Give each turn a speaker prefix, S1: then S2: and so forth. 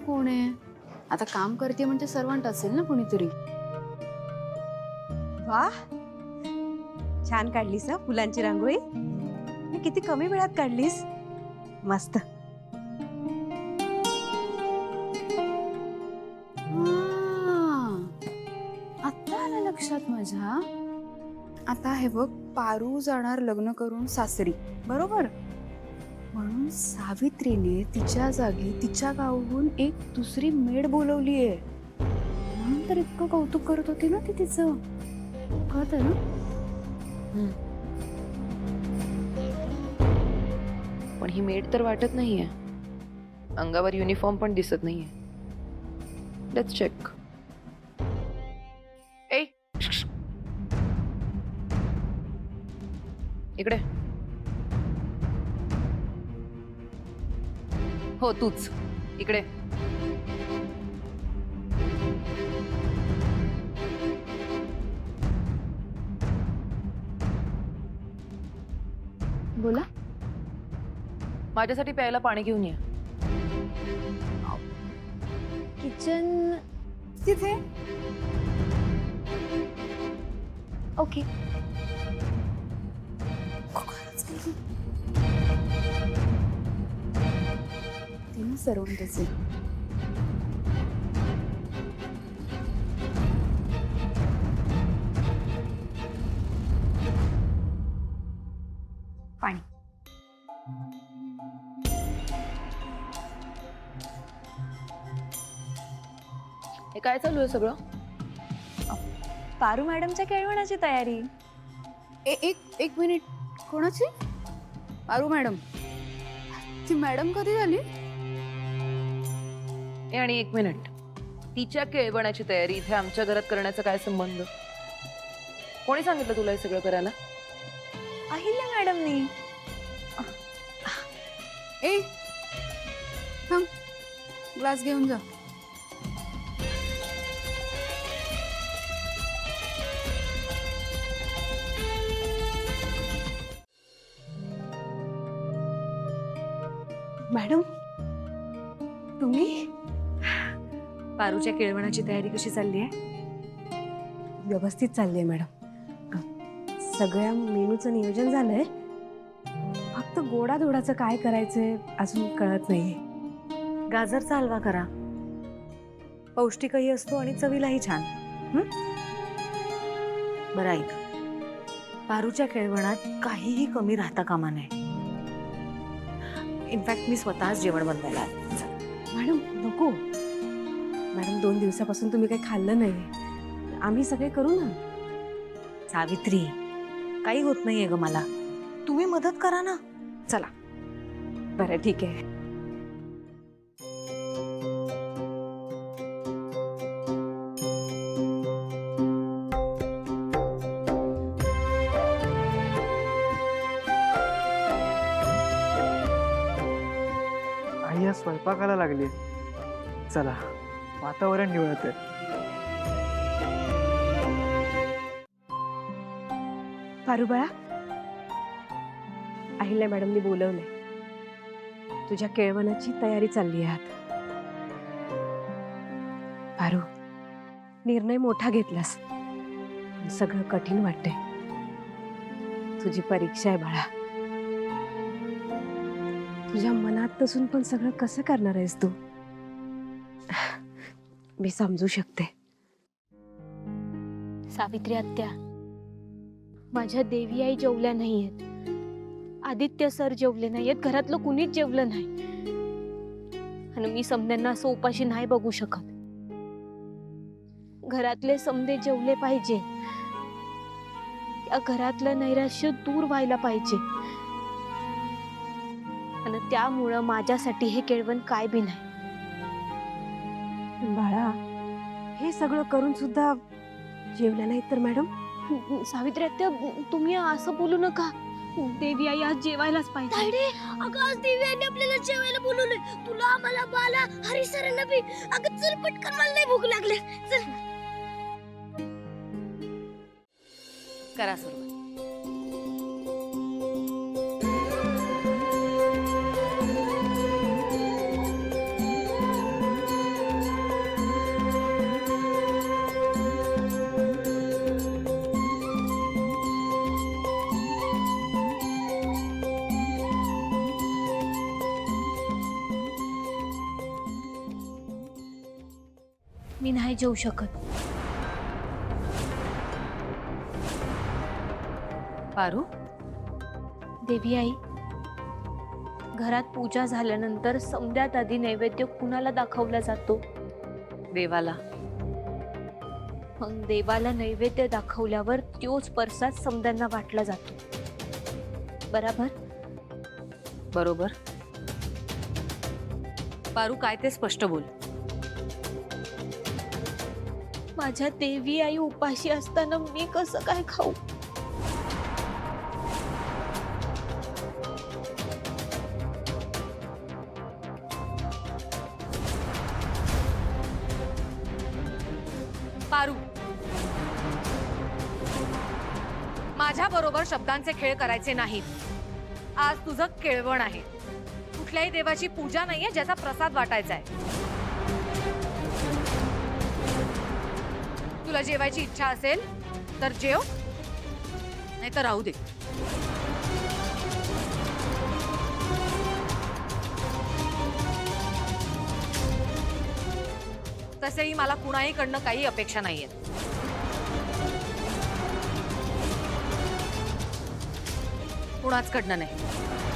S1: कोण आहे? आता काम करते म्हणजे सर्वंट असेल ना कोणीतरी.
S2: वा, छान काढलीस हा फुलांची रांगोळी. आणि किती कमी वेळात काढलीस. मस्त.
S1: हां, आता आलं लक्षात माझ्या. आता हे बघ, पारू जाणार लग्न करून सासरी, बरोबर? म्हणून सावित्रीने तिच्या जागी तिच्या गावाहून एक दुसरी मेड बोलवलीये. म्हणून तर इतकं कौतुक करत होती ना ती तिचं. कळतंय ना?
S3: पण ही मेड तर वाटत नाहीये. अंगावर युनिफॉर्म पण दिसत नाहीये. Let's check. ए इकडे. हो तूच इकडे.
S1: बोला.
S3: माझ्यासाठी प्यायला पाणी घेऊन ये.
S1: किचन तिथे. ओके. तिने सर्वंटच आहे. पाणी.
S3: हे काय चालू आहे सगळं?
S4: पारू मॅडमच्या केळवणाची तयारी.
S1: एक एक मिनिट. कोणाची? पारू मॅडम. ती मॅडम कधी झाली?
S3: आणि एक मिनिट. तिच्या केळवणाची तयारी इथे आमच्या घरात करण्याचा काय संबंध? कोणी सांगितलं तुला हे सगळं करायला?
S4: अहिल्या मॅडमनी.
S1: ए थांब, ग्लास घेऊन जा.
S2: मॅडम, तुम्ही?
S4: पारूच्या केळवणाची तयारी कशी चालली आहे?
S2: व्यवस्थित चालली आहे मॅडम. सगळ्या मेनूचं नियोजन झालंय. फक्त गोडाधोडाचं काय करायचंय अजून कळत नाहीये. गाजरचा हलवा करा. पौष्टिकही असतो आणि चवीलाही छान. बरं ऐक, पारूच्या केळवणात काहीही कमी राहता कामा नये. इनफॅक्ट मी स्वतःच जेवण बनवायला आले. मॅडम नको. मॅडम 2 दिवसापासून तुम्ही काही खाल्लं नाही. आम्ही सगळे करू ना. सावित्री, काही होत नाहीये ग मला. तुम्ही मदत करा ना. चला. बरं ठीक आहे.
S5: आई या स्वयंपाकाला लागली. चला, वातावरण निवळत आहे.
S2: पारू बाळा, अहिल्या मॅडमनी बोलवलंय. तुझ्या केळवणाची तयारी चालली आहे आता. पारू, निर्णय मोठा घेतलास. पण सगळं कठीण वाटतंय. तुझी परीक्षा आहे बाळा. तुझ्या मनात नसून पण सगळं कसं करणार आहेस तू? मी समजू शकते.
S6: सावित्री आत्या, माझ्या देवी आई जेवल्या नाहीयेत. आदित्य सर जेवले नाहीयेत. घरातलं कुणीच जेवलं नाही. आणि मी समद्यांना असं उपाशी नाही बघू शकत. घरातले समदे जेवले पाहिजे. या घरातलं नैराश्य दूर व्हायला पाहिजे. आणि त्यामुळं माझ्यासाठी हे केळवण काय बी नाही.
S2: बाळा, हे सगळं करून सुद्धा जेवल्या नाहीत तर मॅडम?
S6: सावित्री आत्या, तुम्ही असं बोलू नका. देवी आई आज जेवायलाच पाहिजे.
S7: अगं आज देवी आईने आपल्याला जेवायला बोलवलंय. तुला, आम्हाला, बाला, हरी सरांना बी. अगं चल पटकन, मला नाही भूक लागली. चल.
S3: करा सुरुवात.
S6: मी नाही जेवू शकत.
S4: पारू,
S6: देवी आई, घरात पूजा झाल्यानंतर समद्यात आधी नैवेद्य कुणाला दाखवला जातो?
S4: देवाला.
S6: मग देवाला नैवेद्य दाखवल्यावर तोच प्रसाद समद्यांना वाटला जातो, बरोबर?
S4: बरोबर. पारू, काय ते स्पष्ट बोल.
S6: माझ्या देवी आई उपाशी असताना मी कसं काय खाऊ?
S4: पारू, माझ्या बरोबर शब्दांचे खेळ करायचे नाहीत. आज तुझं केळवण आहे. कुठल्याही देवाची पूजा नाहीये ज्याचा प्रसाद वाटायचा आहे. तुला जेवायची इच्छा असेल तर जेव, नाही तर राहू दे. तसेही मला कुणाहीकडनं काही अपेक्षा नाहीये. कुणाचकडनं नाही.